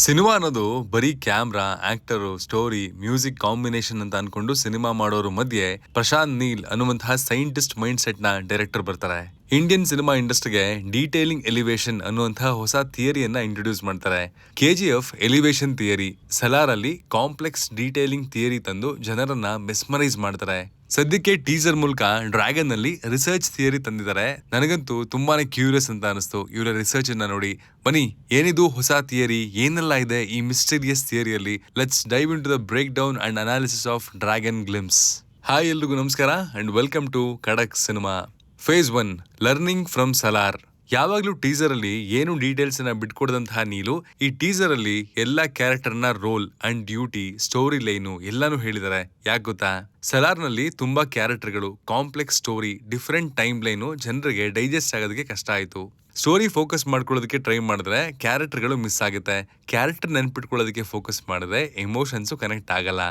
Cinema ಅನ್ನೋದು ಬರೀ camera, actor, story, music combination ಅಂತ ಅನ್ಕೊಂಡು ಸಿನಿಮಾ ಮಾಡೋರು ಮಧ್ಯೆ ಪ್ರಶಾಂತ್ ನೀಲ್ ಅನ್ನುವಂತಹ ಸೈಂಟಿಸ್ಟ್ ಮೈಂಡ್ ಸೆಟ್ ನ ಡೈರೆಕ್ಟರ್ ಬರ್ತಾರೆ. ಇಂಡಿಯನ್ ಸಿನಿಮಾ ಇಂಡಸ್ಟ್ರಿಗೆ ಡೀಟೇಲಿಂಗ್ ಎಲಿವೇಶನ್ ಅನ್ನುವಂತಹ ಹೊಸ ಥಿಯರಿಯನ್ನ ಇಂಟ್ರೊಡ್ಯೂಸ್ ಮಾಡ್ತಾರೆ. KGF ಎಲಿವೇಶನ್ ಥಿಯರಿ, ಸಲಾರ್ ಅಲ್ಲಿ ಕಾಂಪ್ಲೆಕ್ಸ್ ಡೀಟೇಲಿಂಗ್ ಥಿಯರಿ ತಂದು ಜನರನ್ನ ಮೆಸ್ಮರೈಸ್ ಮಾಡ್ತಾರೆ. ಸದ್ಯಕ್ಕೆ ಟೀಸರ್ ಮೂಲಕ ಡ್ರ್ಯಾಗನ್ ನಲ್ಲಿ ರಿಸರ್ಚ್ ಥಿಯರಿ ತಂದಿದ್ದಾರೆ. ನನಗಂತೂ ತುಂಬಾನೇ ಕ್ಯೂರಿಯಸ್ ಅಂತ ಅನಿಸ್ತು ಇವರ ರಿಸರ್ಚ್ ಅನ್ನ ನೋಡಿ. ಬನ್ನಿ, ಏನಿದು ಹೊಸ ಥಿಯರಿ, ಏನೆಲ್ಲ ಇದೆ ಈ ಮಿಸ್ಟೀರಿಯಸ್ ಥಿಯರಿಯಲ್ಲಿ? Let's dive into the breakdown and analysis of Dragon glimpse. Hi, ಎಲ್ರಿಗೂ ನಮಸ್ಕಾರ and welcome to Khadak cinema. Phase 1, learning from Salaar. ಯಾವಾಗ್ಲೂ ಟೀಸರ್ ಅಲ್ಲಿ ಏನು ಡೀಟೇಲ್ಸ್ ಅನ್ನ ಬಿಟ್ಕೊಡದಂತಹ ನೀಲು ಈ ಟೀಸರ್ ಅಲ್ಲಿ ಎಲ್ಲಾ ಕ್ಯಾರೆಕ್ಟರ್ ನ role and duty, story line ಎಲ್ಲಾನು ಹೇಳಿದ್ದಾರೆ. ಯಾಕೆ ಗೊತ್ತಾ? ಸಲಾರ್ ನಲ್ಲಿ ತುಂಬಾ ಕ್ಯಾರೆಕ್ಟರ್ಗಳು, complex story, different time line ಜನರಿಗೆ ಡೈಜೆಸ್ಟ್ ಆಗೋದಕ್ಕೆ ಕಷ್ಟ ಆಯ್ತು. ಸ್ಟೋರಿ ಫೋಕಸ್ ಮಾಡ್ಕೊಳ್ಳೋದಕ್ಕೆ ಟ್ರೈ ಮಾಡಿದ್ರೆ ಕ್ಯಾರೆಕ್ಟರ್ಗಳು ಮಿಸ್ ಆಗುತ್ತೆ. ಕ್ಯಾರೆಕ್ಟರ್ ನೆನ್ಪಿಟ್ಕೊಳ್ಳೋದಕ್ಕೆ ಫೋಕಸ್ ಮಾಡಿದ್ರೆ ಎಮೋಷನ್ಸ್ ಕನೆಕ್ಟ್ ಆಗಲ್ಲ.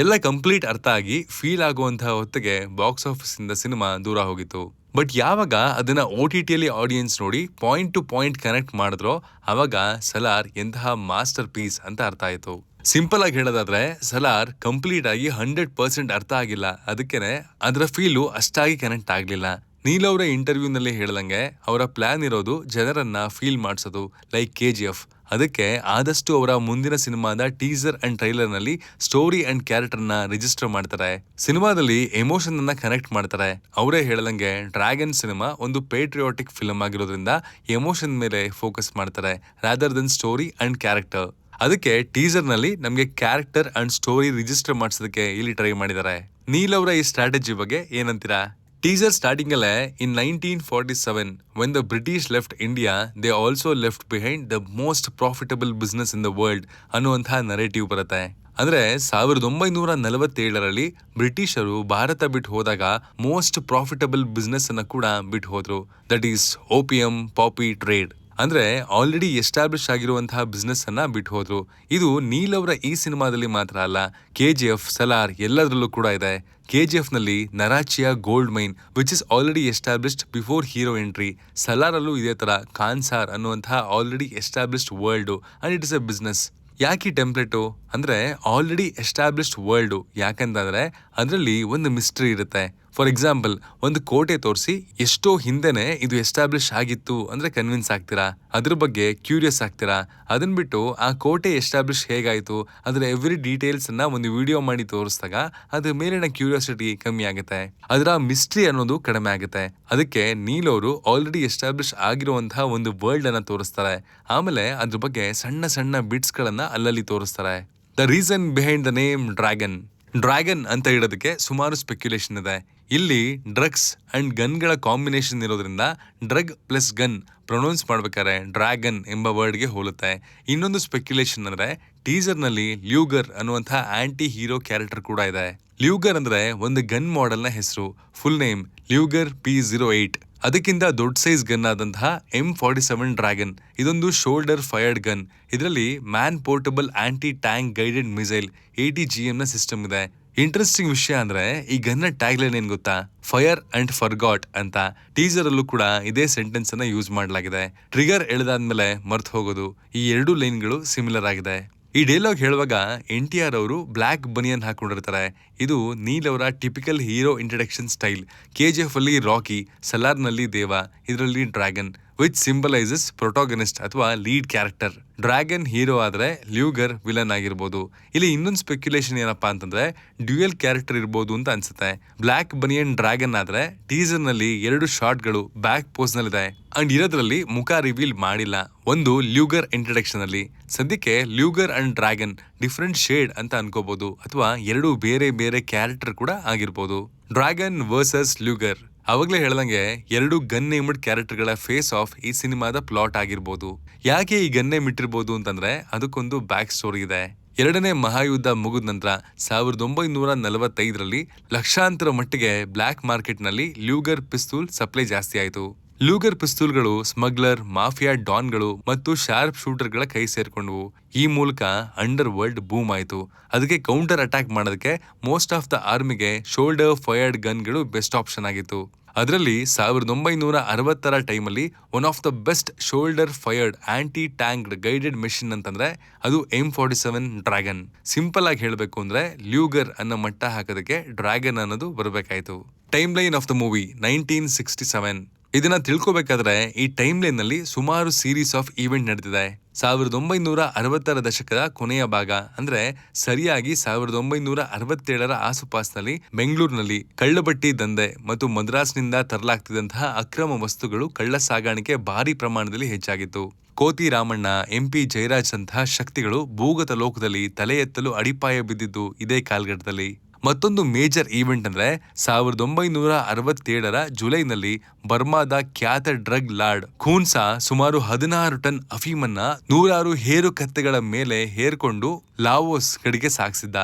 ಎಲ್ಲ ಕಂಪ್ಲೀಟ್ ಅರ್ಥ ಆಗಿ ಫೀಲ್ ಆಗುವಂತಹ ಹೊತ್ತಿಗೆ ಬಾಕ್ಸ್ ಆಫೀಸ್ ಇಂದ ಸಿನಿಮಾ ದೂರ ಹೋಗಿತ್ತು. ಬಟ್ ಯಾವಾಗ ಅದನ್ನ OTT ಅಲ್ಲಿ ಆಡಿಯನ್ಸ್ ನೋಡಿ ಪಾಯಿಂಟ್ ಟು ಪಾಯಿಂಟ್ ಕನೆಕ್ಟ್ ಮಾಡಿದ್ರೋ ಅವಾಗ ಸಲಾರ್ ಎಂತಹ ಮಾಸ್ಟರ್ ಪೀಸ್ ಅಂತ ಅರ್ಥ ಆಯ್ತು. ಸಿಂಪಲ್ ಆಗಿ ಹೇಳೋದಾದ್ರೆ ಸಲಾರ್ ಕಂಪ್ಲೀಟ್ ಆಗಿ 100% ಅರ್ಥ ಆಗಿಲ್ಲ. ಅದಕ್ಕೇನೆ ಅದರ ಫೀಲು ಅಷ್ಟಾಗಿ ಕನೆಕ್ಟ್ ಆಗ್ಲಿಲ್ಲ. ನೀಲ್ ಅವರ ಇಂಟರ್ವ್ಯೂ ನಲ್ಲಿ ಹೇಳ್ದಂಗೆ ಅವರ ಪ್ಲಾನ್ ಇರೋದು ಜನರನ್ನ ಫೀಲ್ ಮಾಡಿಸೋದು, ಲೈಕ್ KGF. ಅದಕ್ಕೆ ಆದಷ್ಟು ಅವರ ಮುಂದಿನ ಸಿನಿಮಾದ ಟೀಸರ್ ಅಂಡ್ ಟ್ರೈಲರ್ ನಲ್ಲಿ ಸ್ಟೋರಿ ಅಂಡ್ ಕ್ಯಾರೆಕ್ಟರ್ ನ ರಿಜಿಸ್ಟರ್ ಮಾಡ್ತಾರೆ. ಸಿನಿಮಾದಲ್ಲಿ ಎಮೋಷನ್ ಅನ್ನ ಕನೆಕ್ಟ್ ಮಾಡ್ತಾರೆ. ಅವರೇ ಹೇಳ್ದಂಗೆ ಡ್ರ್ಯಾಗನ್ ಸಿನಿಮಾ ಒಂದು ಪೇಟ್ರಿಯಾಟಿಕ್ ಫಿಲ್ಮ್ ಆಗಿರೋದ್ರಿಂದ ಎಮೋಷನ್ ಮೇಲೆ ಫೋಕಸ್ ಮಾಡ್ತಾರೆ rather than story and character. ಅದಕ್ಕೆ ಟೀಸರ್ ನಲ್ಲಿ ನಮ್ಗೆ ಕ್ಯಾರೆಕ್ಟರ್ ಅಂಡ್ ಸ್ಟೋರಿ ರಿಜಿಸ್ಟರ್ ಮಾಡಿಸೋದಕ್ಕೆ ಇಲ್ಲಿ ಟ್ರೈ ಮಾಡಿದ್ದಾರೆ. ನೀಲ್ ಅವರ ಈ ಸ್ಟ್ರಾಟಜಿ ಬಗ್ಗೆ ಏನಂತೀರಾ? ಟೀಸರ್ ಸ್ಟಾರ್ಟಿಂಗ್ ಅಲ್ಲೇ ಇನ್ 1947 when the British left India, they also left behind the most profitable business in the world ಅನ್ನುವಂತಹ ನರೇಟಿವ್ ಬರುತ್ತೆ. ಅಂದ್ರೆ 1947ರಲ್ಲಿ ಬ್ರಿಟಿಷರು ಭಾರತ ಬಿಟ್ಟು ಹೋದಾಗ ಮೋಸ್ಟ್ ಪ್ರಾಫಿಟಬಲ್ ಬಿಸ್ನೆಸ್ ಅನ್ನ ಕೂಡ ಬಿಟ್ಟು ಹೋದ್ರು. ದಟ್ ಈಸ್ ಓಪಿಯಂ ಪಾಪಿ ಟ್ರೇಡ್. ಅಂದ್ರೆ ಆಲ್ರೆಡಿ ಎಸ್ಟಾಬ್ಲಿಷ್ ಆಗಿರುವಂತಹ ಬಿಸ್ನೆಸ್ ಅನ್ನ ಬಿಟ್ಟು ಹೋದ್ರು. ಇದು ನೀಲ್ ಅವರ ಈ ಸಿನಿಮಾದಲ್ಲಿ ಮಾತ್ರ ಅಲ್ಲ, KGF, ಸಲಾರ್ ಎಲ್ಲದರಲ್ಲೂ ಕೂಡ ಇದೆ. KGF ನಲ್ಲಿ ನರಾಚಿಯಾ gold mine which is already established before hero entry. Salaar ಅಲ್ಲೂ ಇದೇ ತರ ಕಾನ್ಸಾರ್ ಅನ್ನುವಂತಹ already established world and it is a business. ಯಾಕೆ ಟೆಂಪ್ಲೇಟು ಅಂದ್ರೆ ಆಲ್ರೆಡಿ ಎಸ್ಟಾಬ್ಲಿಷ್ಡ್ ವರ್ಲ್ಡ್. ಯಾಕಂತಂದ್ರೆ ಅದರಲ್ಲಿ ಒಂದು ಮಿಸ್ಟ್ರಿ ಇರುತ್ತೆ. ಫಾರ್ ಎಕ್ಸಾಂಪಲ್, ಒಂದು ಕೋಟೆ ತೋರಿಸಿ ಎಷ್ಟೋ ಹಿಂದೆನೆ ಇದು ಎಸ್ಟಾಬ್ಲಿಷ್ ಆಗಿತ್ತು ಅಂದ್ರೆ ಕನ್ವಿನ್ಸ್ ಆಗ್ತೀರಾ, ಅದ್ರ ಬಗ್ಗೆ ಕ್ಯೂರಿಯಸ್ ಆಗ್ತೀರಾ. ಅದನ್ ಬಿಟ್ಟು ಆ ಕೋಟೆ ಎಸ್ಟಾಬ್ಲಿಷ್ ಹೇಗಾಯ್ತು ಅದರ ಎವ್ರಿ ಡೀಟೇಲ್ಸ್ ಅನ್ನ ಒಂದು ವಿಡಿಯೋ ಮಾಡಿ ತೋರಿಸಿದಾಗ ಅದ್ರ ಮೇಲಿನ ಕ್ಯೂರಿಯಾಸಿಟಿ ಕಮ್ಮಿ ಆಗುತ್ತೆ, ಅದರ ಮಿಸ್ಟ್ರಿ ಅನ್ನೋದು ಕಡಿಮೆ ಆಗುತ್ತೆ. ಅದಕ್ಕೆ ನೀಲ್ ಅವರು ಆಲ್ರೆಡಿ ಎಸ್ಟಾಬ್ಲಿಷ್ ಆಗಿರುವಂತಹ ಒಂದು ವರ್ಲ್ಡ್ ಅನ್ನ ತೋರಿಸ್ತಾರೆ. ಆಮೇಲೆ ಅದ್ರ ಬಗ್ಗೆ ಸಣ್ಣ ಸಣ್ಣ ಬಿಟ್ಸ್ ಗಳನ್ನ ಅಲ್ಲಲ್ಲಿ ತೋರಿಸ್ತಾರೆ. The reason behind the name dragon. Dragon ಅಂತ ಹೇಳೋದಕ್ಕೆ ಸುಮಾರು ಸ್ಪೆಕ್ಯುಲೇಷನ್ ಇದೆ. ಇಲ್ಲಿ ಡ್ರಗ್ಸ್ ಅಂಡ್ ಗನ್ಗಳ ಕಾಂಬಿನೇಷನ್ ಇರೋದ್ರಿಂದ ಡ್ರಗ್ ಪ್ಲಸ್ ಗನ್ ಪ್ರೊನೌನ್ಸ್ ಮಾಡ್ಬೇಕಾದ್ರೆ ಡ್ರ್ಯಾಗನ್ ಎಂಬ ವರ್ಡ್ಗೆ ಹೋಲುತ್ತೆ. ಇನ್ನೊಂದು ಸ್ಪೆಕ್ಯುಲೇಷನ್ ಅಂದ್ರೆ ಟೀಸರ್ ನಲ್ಲಿ ಲ್ಯೂಗರ್ ಅನ್ನುವಂತಹ ಆಂಟಿ ಹೀರೋ ಕ್ಯಾರೆಕ್ಟರ್ ಕೂಡ ಇದೆ. ಲ್ಯೂಗರ್ ಅಂದ್ರೆ ಒಂದು ಗನ್ ಮಾಡೆಲ್ ನ ಹೆಸರು. Full name Luger P08. ಅದಕ್ಕಿಂತ ದೊಡ್ಡ ಸೈಜ್ ಗನ್ ಆದಂತಹ M47 ಡ್ರ್ಯಾಗನ್. ಇದೊಂದು ಶೋಲ್ಡರ್ ಫೈರ್ಡ್ ಗನ್. ಇದರಲ್ಲಿ man portable anti tank guided missile ATGM ನ ಸಿಸ್ಟಮ್ ಇದೆ. ಇಂಟ್ರೆಸ್ಟಿಂಗ್ ವಿಷಯ ಅಂದ್ರೆ ಈ ಗನ್ನ ಟ್ಯಾಗ್ ಲೈನ್ ಏನ್ ಗೊತ್ತಾ? ಫೈರ್ ಅಂಡ್ ಫರ್ಗಾಟ್ ಅಂತ. ಟೀಸರ್ ಅಲ್ಲೂ ಕೂಡ ಇದೇ ಸೆಂಟೆನ್ಸ್ ಅನ್ನ ಯೂಸ್ ಮಾಡಲಾಗಿದೆ. ಟ್ರಿಗರ್ ಎಳೆದಾದ್ಮೇಲೆ ಮರ್ತು ಹೋಗೋದು, ಈ ಎರಡು ಲೈನ್ಗಳು ಸಿಮಿಲರ್ ಆಗಿದೆ. ಈ ಡೈಲಾಗ್ ಹೇಳುವಾಗ NTR ಅವರು ಬ್ಲಾಕ್ ಬನಿಯನ್ ಹಾಕೊಂಡಿರ್ತಾರೆ. ಇದು ನೀಲ್ ಅವರ typical hero introduction style. KGF ಅಲ್ಲಿ ರಾಕಿ, ಸಲಾರ್ ನಲ್ಲಿ ದೇವ, ಇದರಲ್ಲಿ ಡ್ರ್ಯಾಗನ್ ವಿಚ್ ಸಿಂಬಲೈಸಸ್ ಪ್ರೊಟಾಗನಿಸ್ಟ್ ಅಥವಾ ಲೀಡ್ ಕ್ಯಾರೆಕ್ಟರ್. ಡ್ರ್ಯಾಗನ್ ಹೀರೋ ಆದ್ರೆ ಲ್ಯೂಗರ್ ವಿಲನ್ ಆಗಿರ್ಬೋದು. ಇಲ್ಲಿ ಇನ್ನೊಂದು ಸ್ಪೆಕ್ಯುಲೇಷನ್ ಏನಪ್ಪಾ ಅಂತಂದ್ರೆ ಡ್ಯೂಯಲ್ ಕ್ಯಾರೆಕ್ಟರ್ ಇರ್ಬೋದು ಅಂತ ಅನ್ಸುತ್ತೆ. ಬ್ಲಾಕ್ ಬನಿಯನ್ ಡ್ರ್ಯಾಗನ್ ಆದ್ರೆ ಟೀಸರ್ ನಲ್ಲಿ 2 ಶಾಟ್ಗಳು ಬ್ಯಾಕ್ ಪೋಸ್ ನಲ್ಲಿದೆ ಅಂಡ್ ಇರೋದ್ರಲ್ಲಿ ಮುಖ ರಿವೀಲ್ ಮಾಡಿಲ್ಲ. ಒಂದು ಲ್ಯೂಗರ್ ಇಂಟ್ರಡಕ್ಷನ್ ಅಲ್ಲಿ. ಸದ್ಯಕ್ಕೆ Luger and Dragon different shade ಅಂತ ಅನ್ಕೋಬಹುದು, ಅಥವಾ 2 ಬೇರೆ ಬೇರೆ ಕ್ಯಾರೆಕ್ಟರ್ ಕೂಡ ಆಗಿರ್ಬೋದು. Dragon versus Luger. ಅವಾಗ್ಲೇ ಹೇಳ್ದಂಗೆ 2 ಗನ್ ನೇಮ್ಡ್ ಕ್ಯಾರೆಕ್ಟರ್ಗಳ ಫೇಸ್ ಆಫ್ ಈ ಸಿನಿಮಾದ ಪ್ಲಾಟ್ ಆಗಿರ್ಬೋದು. ಯಾಕೆ ಈ ಗನ್ನೇ ಮಿಟ್ಟಿರ್ಬೋದು ಅಂತಂದ್ರೆ ಅದಕ್ಕೊಂದು ಬ್ಯಾಕ್ ಸ್ಟೋರಿ ಇದೆ. 2ನೇ ಮಹಾಯುದ್ಧ ಮುಗಿದ ನಂತರ 1945ರಲ್ಲಿ ಲಕ್ಷಾಂತರ ಮಟ್ಟಿಗೆ ಬ್ಲಾಕ್ ಮಾರ್ಕೆಟ್ ನಲ್ಲಿ ಲ್ಯೂಗರ್ ಪಿಸ್ತೂಲ್ ಸಪ್ಲೈ ಜಾಸ್ತಿ ಆಯಿತು. ಲೂಗರ್ ಪಿಸ್ತೂಲ್ಗಳು ಸ್ಮಗ್ಲರ್, ಮಾಫಿಯಾ ಡಾನ್ಗಳು ಮತ್ತು ಶಾರ್ಪ್ ಶೂಟರ್ಗಳ ಕೈ ಸೇರ್ಕೊಂಡ್ವು. ಈ ಮೂಲಕ ಅಂಡರ್ ವರ್ಲ್ಡ್ ಬೂಮ್ ಆಯಿತು. ಅದಕ್ಕೆ ಕೌಂಟರ್ ಅಟ್ಯಾಕ್ ಮಾಡೋದಕ್ಕೆ ಮೋಸ್ಟ್ ಆಫ್ ದ ಆರ್ಮಿಗೆ ಶೋಲ್ಡರ್ ಫೈರ್ಡ್ ಗನ್ಗಳು ಬೆಸ್ಟ್ ಆಪ್ಷನ್ ಆಗಿತ್ತು. ಅದರಲ್ಲಿ 1960ರ ಟೈಮಲ್ಲಿ one of the best shoulder fired anti tanked guided machine ಅಂತಂದ್ರೆ ಅದು M47 ಡ್ರ್ಯಾಗನ್. ಸಿಂಪಲ್ ಆಗಿ ಹೇಳಬೇಕು ಅಂದ್ರೆ ಲ್ಯೂಗರ್ ಅನ್ನೋ ಮಟ್ಟ ಹಾಕೋದಕ್ಕೆ ಡ್ರ್ಯಾಗನ್ ಅನ್ನೋದು ಬರಬೇಕಾಯ್ತು. Time line of the movie 1967. ಇದನ್ನ ತಿಳ್ಕೊಬೇಕಾದ್ರೆ ಈ ಟೈಮ್ ಲೈನ್ ನಲ್ಲಿ ಸುಮಾರು ಸೀರೀಸ್ ಆಫ್ ಈವೆಂಟ್ ನಡೆದಿದೆ. 1960ರ ದಶಕದ ಕೊನೆಯ ಭಾಗ ಅಂದ್ರೆ ಸರಿಯಾಗಿ 1967ರ ಆಸುಪಾಸಿನಲ್ಲಿ ಬೆಂಗಳೂರಿನಲ್ಲಿ ಕಳ್ಳಬಟ್ಟಿ ದಂಧೆ ಮತ್ತು ಮದ್ರಾಸ್ನಿಂದ ತರಲಾಗ್ತಿದ್ದಂತಹ ಅಕ್ರಮ ವಸ್ತುಗಳು ಕಳ್ಳ ಸಾಗಾಣಿಕೆ ಭಾರಿ ಪ್ರಮಾಣದಲ್ಲಿ ಹೆಚ್ಚಾಗಿತ್ತು. ಕೋತಿ ರಾಮಣ್ಣ, MP ಜಯರಾಜ್ ಅಂತಹ ಶಕ್ತಿಗಳು ಭೂಗತ ಲೋಕದಲ್ಲಿ ತಲೆ ಎತ್ತಲು ಅಡಿಪಾಯ ಬಿದ್ದಿದ್ದು ಇದೇ ಕಾಲಘಟ್ಟದಲ್ಲಿ. ಮತ್ತೊಂದು ಮೇಜರ್ ಈವೆಂಟ್ ಅಂದ್ರೆ 1967ರ ಜುಲೈನಲ್ಲಿ ಬರ್ಮಾದ ಖ್ಯಾತ ಡ್ರಗ್ ಲಾರ್ಡ್ ಖೂನ್ಸಾ ಸುಮಾರು 16 ಟನ್ ಅಫೀಮನ್ನ 100 ಹೇರು ಕತ್ತೆಗಳ ಮೇಲೆ ಹೇರ್ಕೊಂಡು ಲಾವೋಸ್ ಕಡೆಗೆ ಸಾಗಿಸಿದ್ದ.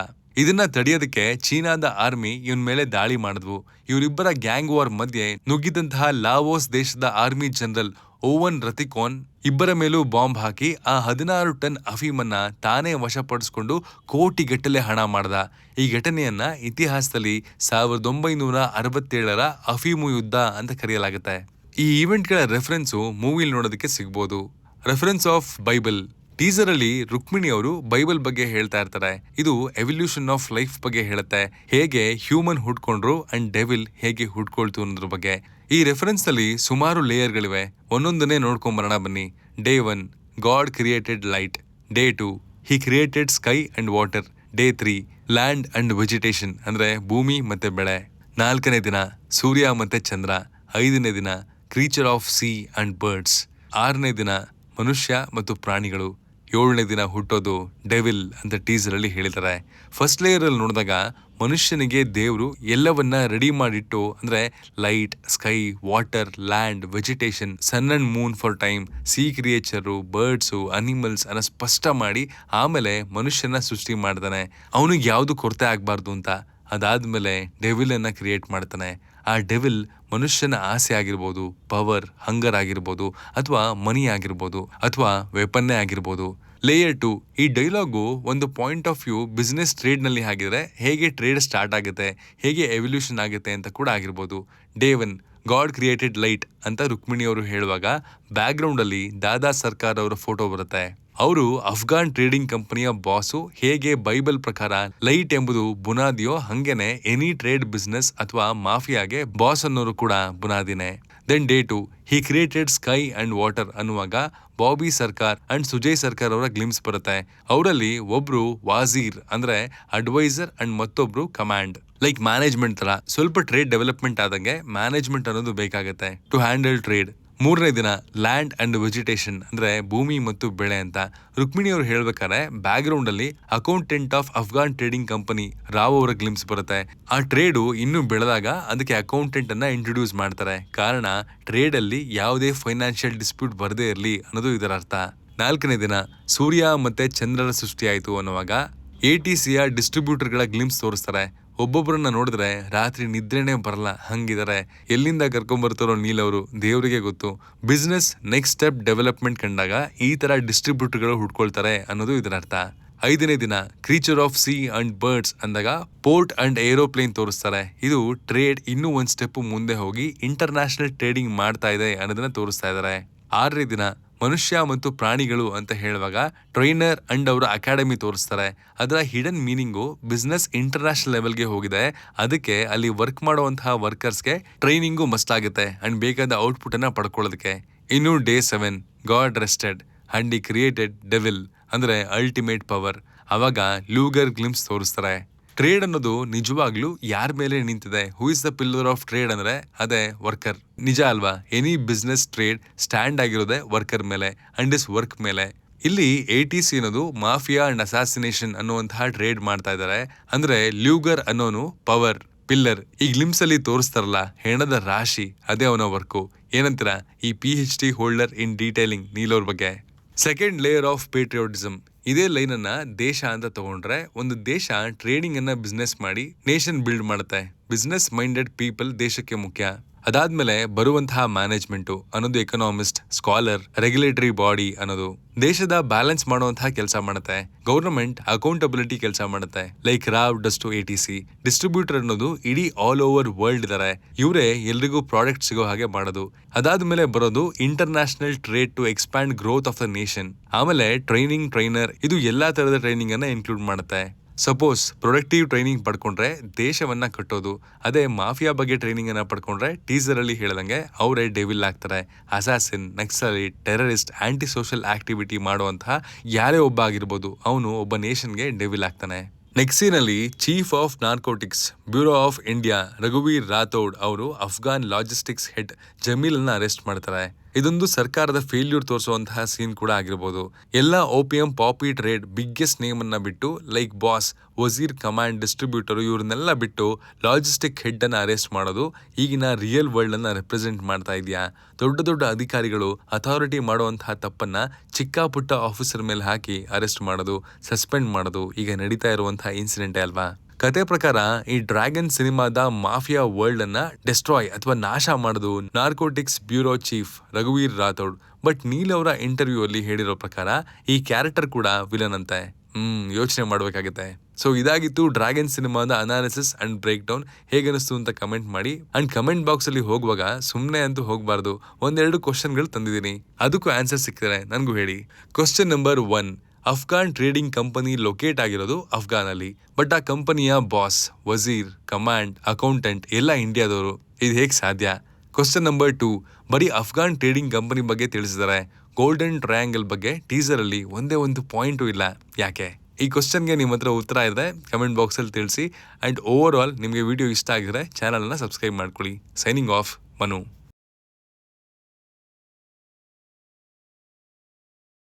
ಇದನ್ನ ತಡೆಯೋದಕ್ಕೆ ಚೀನಾದ ಆರ್ಮಿ ಇವನ್ ಮೇಲೆ ದಾಳಿ ಮಾಡಿದ್ವು. ಇವರಿಬ್ಬರ ಗ್ಯಾಂಗ್ ವಾರ್ ಮಧ್ಯೆ ನುಗ್ಗಿದಂತಹ ಲಾವೋಸ್ ದೇಶದ ಆರ್ಮಿ ಜನರಲ್ ಓವನ್ ರತಿಕೋನ್ ಇಬ್ಬರ ಮೇಲೂ ಬಾಂಬ್ ಹಾಕಿ ಆ 16 ಟನ್ ಅಫೀಮನ್ನ ತಾನೇ ವಶಪಡಿಸಿಕೊಂಡು ಕೋಟಿಗಟ್ಟಲೆ ಹಣ ಮಾಡ್ದ. ಈ ಘಟನೆಯನ್ನ ಇತಿಹಾಸದಲ್ಲಿ 1967ರ ಅಫೀಮು ಯುದ್ಧ ಅಂತ ಕರೆಯಲಾಗುತ್ತೆ. ಈ ಈವೆಂಟ್ಗಳ ರೆಫರೆನ್ಸು ಮೂವಿಲ್ ನೋಡೋದಕ್ಕೆ ಸಿಗ್ಬೋದು. Reference of Bible. ಟೀಸರ್ ಅಲ್ಲಿ ರುಕ್ಮಿಣಿ ಅವರು ಬೈಬಲ್ ಬಗ್ಗೆ ಹೇಳ್ತಾ ಇರ್ತಾರೆ. ಇದು ಎವಲ್ಯೂಷನ್ ಆಫ್ ಲೈಫ್ ಬಗ್ಗೆ ಹೇಳುತ್ತೆ, ಹೇಗೆ ಹ್ಯೂಮನ್ ಹುಡ್ಕೊಂಡ್ರು ಅಂಡ್ ಡೆವಿಲ್ ಹೇಗೆ ಹುಡ್ಕೊಳ್ತು ಅನ್ನೋದ್ರ ಬಗ್ಗೆ. ಈ ರೆಫರೆನ್ಸ್ ನಲ್ಲಿ ಸುಮಾರು ಲೇಯರ್ಗಳಿವೆ. ಒಂದೊಂದನ್ನೇ ನೋಡ್ಕೊಂಬರೋಣ ಬನ್ನಿ. Day 1 god created light. Day 2 he created sky and water. Day 3 land and vegetation ಅಂದ್ರೆ ಭೂಮಿ ಮತ್ತೆ ಬೆಳೆ. 4ನೇ ದಿನ ಸೂರ್ಯ ಮತ್ತೆ ಚಂದ್ರ. 5ನೇ ದಿನ creature of sea and birds. 6ನೇ ದಿನ ಮನುಷ್ಯ ಮತ್ತು ಪ್ರಾಣಿಗಳು. 7ನೇ ದಿನ ಹುಟ್ಟೋದು ಡೆವಿಲ್ ಅಂತ ಟೀಸರ್ ಅಲ್ಲಿ ಹೇಳಿದ್ದಾರೆ. ಫಸ್ಟ್ ಲೇಯರ್ ಅಲ್ಲಿ ನೋಡಿದಾಗ ಮನುಷ್ಯನಿಗೆ ದೇವರು ಎಲ್ಲವನ್ನ ರೆಡಿ ಮಾಡಿಟ್ಟು ಅಂದ್ರೆ light, sky, water, land, vegetation, sun and moon for time, sea creature, birds, animals ಅನ್ನ ಸ್ಪಷ್ಟ ಮಾಡಿ ಆಮೇಲೆ ಮನುಷ್ಯನ ಸೃಷ್ಟಿ ಮಾಡ್ತಾನೆ. ಅವನಿಗೆ ಯಾವ್ದು ಕೊರತೆ ಆಗ್ಬಾರ್ದು ಅಂತ. ಅದಾದ್ಮೇಲೆ ಡೆವಿಲ್ ಅನ್ನ ಕ್ರಿಯೇಟ್ ಮಾಡ್ತಾನೆ. ಆ ಡೆವಿಲ್ ಮನುಷ್ಯನ ಆಸೆ ಆಗಿರ್ಬೋದು, ಪವರ್, ಹಂಗರ್ ಆಗಿರ್ಬೋದು, ಅಥವಾ ಮನಿ ಆಗಿರ್ಬೋದು, ಅಥವಾ ವೆಪನ್ನೇ ಆಗಿರ್ಬೋದು. ಲೇಯರ್ 2 ಈ ಡೈಲಾಗು ಒಂದು point of view business trade ನಲ್ಲಿ ಆಗಿದ್ರೆ ಹೇಗೆ ಟ್ರೇಡ್ ಸ್ಟಾರ್ಟ್ ಆಗುತ್ತೆ, ಹೇಗೆ ಎವಲ್ಯೂಷನ್ ಆಗುತ್ತೆ ಅಂತ ಕೂಡ ಆಗಿರ್ಬೋದು. ಡೇ 1 ಗಾಡ್ ಕ್ರಿಯೇಟೆಡ್ ಲೈಟ್ ಅಂತ ರುಕ್ಮಿಣಿ ಅವರು ಹೇಳುವಾಗ ಬ್ಯಾಕ್ ಗ್ರೌಂಡ್ ಅಲ್ಲಿ ದಾದಾ ಸರ್ಕಾರ್ ಅವರ ಫೋಟೋ ಬರುತ್ತೆ. ಅವರು ಅಫ್ಘಾನ್ ಟ್ರೇಡಿಂಗ್ ಕಂಪನಿಯ ಬಾಸು. ಹೇಗೆ ಬೈಬಲ್ ಪ್ರಕಾರ ಲೈಟ್ ಎಂಬುದು ಬುನಾದಿಯೋ ಹಂಗೇನೆ ಎನಿ ಟ್ರೇಡ್ ಬಿಸ್ನೆಸ್ ಅಥವಾ ಮಾಫಿಯಾಗೆ ಬಾಸ್ ಅನ್ನೋರು ಕೂಡ ಬುನಾದಿನೇ. Then day 2 he created sky and water ಅನ್ನುವಾಗ ಬಾಬಿ ಸರ್ಕಾರ್ ಅಂಡ್ ಸುಜಯ್ ಸರ್ಕಾರ್ ಅವರ ಗ್ಲಿಮ್ಸ್ ಬರುತ್ತೆ. ಅವರಲ್ಲಿ ಒಬ್ರು ವಾಜೀರ್ ಅಂದ್ರೆ ಅಡ್ವೈಸರ್ ಅಂಡ್ ಮತ್ತೊಬ್ರು ಕಮಾಂಡ್. ಲೈಕ್ ಮ್ಯಾನೇಜ್ಮೆಂಟ್ ತರ. ಸ್ವಲ್ಪ ಟ್ರೇಡ್ ಡೆವಲಪ್ಮೆಂಟ್ ಆದಂಗೆ ಮ್ಯಾನೇಜ್ಮೆಂಟ್ ಅನ್ನೋದು ಬೇಕಾಗತ್ತೆ ಟು ಹ್ಯಾಂಡಲ್ ಟ್ರೇಡ್. 3ನೇ ದಿನ ಲ್ಯಾಂಡ್ ಅಂಡ್ ವೆಜಿಟೇಷನ್ ಅಂದ್ರೆ ಭೂಮಿ ಮತ್ತು ಬೆಳೆ ಅಂತ. ರುಕ್ಮಿಣಿ ಅವರು ಹೇಳ್ಬೇಕಾದ್ರೆ ಬ್ಯಾಕ್ ಗ್ರೌಂಡ್ ಅಲ್ಲಿ accountant of Afghan trading company Rao ಅವರ ಗ್ಲಿಮ್ಸ್ ಬರುತ್ತೆ. ಆ ಟ್ರೇಡು ಇನ್ನೂ ಬೆಳೆದಾಗ ಅದಕ್ಕೆ ಅಕೌಂಟೆಂಟ್ ಅನ್ನ ಇಂಟ್ರೊಡ್ಯೂಸ್ ಮಾಡ್ತಾರೆ. ಕಾರಣ ಟ್ರೇಡ್ ಅಲ್ಲಿ ಯಾವುದೇ ಫೈನಾನ್ಷಿಯಲ್ ಡಿಸ್ಪ್ಯೂಟ್ ಬರದೇ ಇರಲಿ ಅನ್ನೋದು ಇದರ ಅರ್ಥ. 4ನೇ ದಿನ ಸೂರ್ಯ ಮತ್ತೆ ಚಂದ್ರರ ಸೃಷ್ಟಿ ಆಯ್ತು ಅನ್ನುವಾಗ ATCಯ ಡಿಸ್ಟ್ರಿಬ್ಯೂಟರ್ಗಳ ಗ್ಲಿಮ್ಸ್ ತೋರಿಸ್ತಾರೆ. ಒಬ್ಬೊಬ್ಬರನ್ನ ನೋಡಿದ್ರೆ ರಾತ್ರಿ ನಿದ್ರೆನೇ ಬರಲ್ಲ ಹಂಗಿದ್ದಾರೆ. ಎಲ್ಲಿಂದ ಕರ್ಕೊಂಡ್ಬರ್ತಾರೋ ನೀಲ್ ಅವರು ದೇವರಿಗೆ ಗೊತ್ತು. ಬಿಸ್ನೆಸ್ ನೆಕ್ಸ್ಟ್ ಸ್ಟೆಪ್ ಡೆವಲಪ್ಮೆಂಟ್ ಕಂಡಾಗ ಈ ತರ ಡಿಸ್ಟ್ರಿಬ್ಯೂಟರ್ಗಳು ಹುಡ್ಕೊಳ್ತಾರೆ ಅನ್ನೋದು ಇದರ ಅರ್ಥ. 5ನೇ ದಿನ creature of sea and birds ಅಂದಾಗ ಪೋರ್ಟ್ ಅಂಡ್ ಏರೋಪ್ಲೇನ್ ತೋರಿಸ್ತಾರೆ. ಇದು ಟ್ರೇಡ್ ಇನ್ನೂ ಒಂದ್ ಸ್ಟೆಪ್ ಮುಂದೆ ಹೋಗಿ ಇಂಟರ್ನ್ಯಾಷನಲ್ ಟ್ರೇಡಿಂಗ್ ಮಾಡ್ತಾ ಇದೆ ಅನ್ನೋದನ್ನ ತೋರಿಸ್ತಾ ಇದ್ದಾರೆ. 6ನೇ ದಿನ ಮನುಷ್ಯ ಮತ್ತು ಪ್ರಾಣಿಗಳು ಅಂತ ಹೇಳುವಾಗ ಟ್ರೈನರ್ ಅಂಡ್ ಅವರ ಅಕಾಡೆಮಿ ತೋರಿಸ್ತಾರೆ. ಅದರ ಹಿಡನ್ ಮೀನಿಂಗು ಬಿಸ್ನೆಸ್ ಇಂಟರ್ನ್ಯಾಷನಲ್ ಲೆವೆಲ್ಗೆ ಹೋಗಿದೆ. ಅದಕ್ಕೆ ಅಲ್ಲಿ ವರ್ಕ್ ಮಾಡುವಂತಹ ವರ್ಕರ್ಸ್ಗೆ ಟ್ರೈನಿಂಗು ಮಸ್ಟ್ ಆಗುತ್ತೆ ಅಂಡ್ ಬೇಕಾದ ಔಟ್ಪುಟ್ ಅನ್ನ ಪಡ್ಕೊಳ್ಳೋದಕ್ಕೆ. ಇನ್ನು ಡೇ 7 ಗಾಡ್ ರೆಸ್ಟೆಡ್ ಅಂಡ್ ಈ ಕ್ರಿಯೇಟೆಡ್ ಡೆವಿಲ್ ಅಂದ್ರೆ ಅಲ್ಟಿಮೇಟ್ ಪವರ್. ಅವಾಗ ಲೂಗರ್ ಗ್ಲಿಮ್ಸ್ ತೋರಿಸ್ತಾರೆ. ಟ್ರೇಡ್ ಅನ್ನೋದು ನಿಜವಾಗ್ಲೂ ಯಾರ ಮೇಲೆ ನಿಂತಿದೆ, who is the pillar of trade ಅಂದ್ರೆ ಅದೇ ವರ್ಕರ್. ನಿಜ ಅಲ್ವಾ? ಎನಿ ಬಿಸ್ನೆಸ್ ಟ್ರೇಡ್ ಸ್ಟ್ಯಾಂಡ್ ಆಗಿರೋದೆ ವರ್ಕರ್ ಮೇಲೆ ಅಂಡ್ ಇಸ್ ವರ್ಕ್ ಮೇಲೆ. ಇಲ್ಲಿ ATC ಅನ್ನೋದು ಮಾಫಿಯಾ ಅಂಡ್ ಅಸಾಸಿನೇಷನ್ ಅನ್ನುವಂತಹ ಟ್ರೇಡ್ ಮಾಡ್ತಾ ಇದ್ದಾರೆ. ಅಂದ್ರೆ ಲ್ಯೂಗರ್ ಅನ್ನೋನು ಪವರ್ ಪಿಲ್ಲರ್. ಈ ಗ್ಲಿಮ್ಸ್ ಅಲ್ಲಿ ತೋರಿಸ್ತಾರಲ್ಲ ಹೆಣದ ರಾಶಿ, ಅದೇ ಅವನ ವರ್ಕು. ಏನಂತೀರಾ ಈ PhD ಹೋಲ್ಡರ್ ಇನ್ ಡೀಟೇಲಿಂಗ್ ನೀಲೋರ್ ಬಗ್ಗೆ? Second layer of patriotism. ಇದೇ ಲೈನ್ ಅನ್ನ ದೇಶ ಅಂತ ತಗೊಂಡ್ರೆ ಒಂದು ದೇಶ ಟ್ರೇಡಿಂಗ್ ಅನ್ನ ಬಿಸ್ನೆಸ್ ಮಾಡಿ ನೇಷನ್ ಬಿಲ್ಡ್ ಮಾಡುತ್ತೆ. ಬಿಸ್ನೆಸ್ ಮೈಂಡೆಡ್ ಪೀಪಲ್ ದೇಶಕ್ಕೆ ಮುಖ್ಯ. ಅದಾದ್ಮೇಲೆ ಬರುವಂತಹ ಮ್ಯಾನೇಜ್ಮೆಂಟು ಅನ್ನೋದು ಎಕನಾಮಿಸ್ಟ್, ಸ್ಕಾಲರ್, ರೆಗ್ಯುಲೇಟರಿ ಬಾಡಿ ಅನ್ನೋದು ದೇಶದ ಬ್ಯಾಲೆನ್ಸ್ ಮಾಡುವಂತಹ ಕೆಲಸ ಮಾಡುತ್ತೆ. ಗವರ್ನಮೆಂಟ್ ಅಕೌಂಟಬಿಲಿಟಿ ಕೆಲಸ ಮಾಡುತ್ತೆ. Like Rao does to ATC. Distributor ಅನ್ನೋದು ಇಡೀ ಆಲ್ ಓವರ್ ವರ್ಲ್ಡ್ ಇದಾರೆ. ಇವರೇ ಎಲ್ರಿಗೂ ಪ್ರಾಡಕ್ಟ್ ಸಿಗೋ ಹಾಗೆ ಮಾಡೋದು. ಅದಾದ್ಮೇಲೆ ಬರೋದು international trade to expand growth of the nation. ಆಮೇಲೆ ಟ್ರೈನಿಂಗ್, ಟ್ರೈನರ್, ಇದು ಎಲ್ಲಾ ತರದ ಟ್ರೈನಿಂಗ್ ಅನ್ನ ಇನ್ಕ್ಲೂಡ್ ಮಾಡುತ್ತೆ. ಸಪೋಸ್ ಪ್ರೊಡಕ್ಟಿವ್ ಟ್ರೈನಿಂಗ್ ಪಡ್ಕೊಂಡ್ರೆ ದೇಶವನ್ನ ಕಟ್ಟೋದು, ಅದೇ ಮಾಫಿಯಾ ಬಗ್ಗೆ ಟ್ರೈನಿಂಗ್ ಅನ್ನ ಪಡ್ಕೊಂಡ್ರೆ ಟೀಸರ್ ಅಲ್ಲಿ ಹೇಳ್ದಂಗೆ ಅವರೇ ಡೆವಿಲ್ ಆಗ್ತಾರೆ. Assassin, naxalite, terrorist, anti social activity ಮಾಡುವಂತಹ ಯಾರೇ ಒಬ್ಬ ಆಗಿರ್ಬೋದು, ಅವನು ಒಬ್ಬ ನೇಷನ್ಗೆ ಡೆವಿಲ್ ಆಗ್ತಾನೆ. ನೆಕ್ಸ್ಟ್ ಸೀನಲ್ಲಿ chief of narcotics bureau of India ರಘುವೀರ್ ರಾಥೋಡ್ ಅವರು ಅಫ್ಘಾನ್ ಲಾಜಿಸ್ಟಿಕ್ಸ್ ಹೆಡ್ ಜಮೀಲ್ ಅನ್ನ ಅರೆಸ್ಟ್ ಮಾಡ್ತಾರೆ. ಇದೊಂದು ಸರ್ಕಾರದ ಫೇಲ್ಯೂರ್ ತೋರಿಸುವಂತಹ ಸೀನ್ ಕೂಡ ಆಗಿರ್ಬೋದು. ಎಲ್ಲ ಓಪಿಯಂ, ಪಾಪಿ ಟ್ರೇಡ್ ಬಿಗ್ಗೆಸ್ಟ್ ನೇಮ್ ಅನ್ನ ಬಿಟ್ಟು ಲೈಕ್ ಬಾಸ್, ವಜೀರ್, ಕಮಾಂಡ್, ಡಿಸ್ಟ್ರಿಬ್ಯೂಟರ್ ಇವ್ರನ್ನೆಲ್ಲ ಬಿಟ್ಟು ಲಾಜಿಸ್ಟಿಕ್ ಹೆಡ್ ಅನ್ನ ಅರೆಸ್ಟ್ ಮಾಡೋದು ಈಗಿನ ರಿಯಲ್ ವರ್ಲ್ಡ್ ಅನ್ನ ರೆಪ್ರೆಸೆಂಟ್ ಮಾಡ್ತಾ ಇದೆಯಾ? ದೊಡ್ಡ ದೊಡ್ಡ ಅಧಿಕಾರಿಗಳು ಅಥಾರಿಟಿ ಮಾಡುವಂತಹ ತಪ್ಪನ್ನ ಚಿಕ್ಕ ಪುಟ್ಟ ಆಫೀಸರ್ ಮೇಲೆ ಹಾಕಿ ಅರೆಸ್ಟ್ ಮಾಡೋದು, ಸಸ್ಪೆಂಡ್ ಮಾಡೋದು ಈಗ ನಡೀತಾ ಇರುವಂತಹ ಇನ್ಸಿಡೆಂಟೇ ಅಲ್ವಾ? ಕತೆ ಪ್ರಕಾರ ಈ ಡ್ರ್ಯಾಗನ್ ಸಿನಿಮಾದ ಮಾಫಿಯಾ ವರ್ಲ್ಡ್ ಅನ್ನ ಡೆಸ್ಟ್ರಾಯ್ ಅಥವಾ ನಾಶ ಮಾಡೋದು ನಾರ್ಕೋಟಿಕ್ಸ್ ಬ್ಯೂರೋ ಚೀಫ್ ರಘುವೀರ್ ರಾಥೋಡ್. ಬಟ್ ನೀಲ್ ಅವರ ಇಂಟರ್ವ್ಯೂ ಅಲ್ಲಿ ಹೇಳಿರೋ ಪ್ರಕಾರ ಈ ಕ್ಯಾರೆಕ್ಟರ್ ಕೂಡ ವಿಲನ್ ಅಂತೆ. ಯೋಚನೆ ಮಾಡ್ಬೇಕಾಗತ್ತೆ. ಸೊ ಇದಾಗಿತ್ತು ಡ್ರ್ಯಾಗನ್ ಸಿನಿಮಾದ ಅನಾಲಿಸಿಸ್ ಅಂಡ್ ಬ್ರೇಕ್ ಡೌನ್. ಹೇಗನಿಸ್ತು ಅಂತ ಕಮೆಂಟ್ ಮಾಡಿ. ಅಂಡ್ ಕಮೆಂಟ್ ಬಾಕ್ಸ್ ಅಲ್ಲಿ ಹೋಗುವಾಗ ಸುಮ್ನೆ ಅಂತೂ ಹೋಗ್ಬಾರ್ದು. ಒಂದೆರಡು ಕ್ವಶನ್ಗಳು ತಂದಿದ್ದೀನಿ, ಅದಕ್ಕೂ ಆನ್ಸರ್ ಸಿಕ್ಕಿದ್ರೆ ನನ್ಗೂ ಹೇಳಿ. Question number 1, Afghan trading company locate ಆಗಿರೋದು ಅಫ್ಘಾನ್ ಅಲ್ಲಿ, ಬಟ್ ಆ ಕಂಪನಿಯ ಬಾಸ್, ವಜೀರ್, ಕಮಾಂಡ್, ಅಕೌಂಟೆಂಟ್ ಎಲ್ಲ ಇಂಡಿಯಾದವರು. ಇದು ಹೇಗೆ ಸಾಧ್ಯ? ಕ್ವಶನ್ ನಂಬರ್ 2, ಬರೀ ಅಫ್ಘಾನ್ ಟ್ರೇಡಿಂಗ್ ಕಂಪನಿ ಬಗ್ಗೆ ತಿಳಿಸಿದ್ದಾರೆ. ಗೋಲ್ಡನ್ ಟ್ರಯಾಂಗಲ್ ಬಗ್ಗೆ ಟೀಸರ್ ಅಲ್ಲಿ ಒಂದೇ ಒಂದು ಪಾಯಿಂಟು ಇಲ್ಲ. ಯಾಕೆ? ಈ ಕ್ವಶನ್ಗೆ ನಿಮ್ಮ ಹತ್ರ ಉತ್ತರ ಇದೆ ಕಮೆಂಟ್ ಬಾಕ್ಸ್ ಅಲ್ಲಿ ತಿಳಿಸಿ. ಅಂಡ್ ಓವರ್ ಆಲ್ ನಿಮಗೆ ವಿಡಿಯೋ ಇಷ್ಟ ಆಗಿದ್ರೆ ಚಾನಲ್ ಅನ್ನ ಸಬ್ಸ್ಕ್ರೈಬ್ ಮಾಡ್ಕೊಳ್ಳಿ. Signing off, Manu.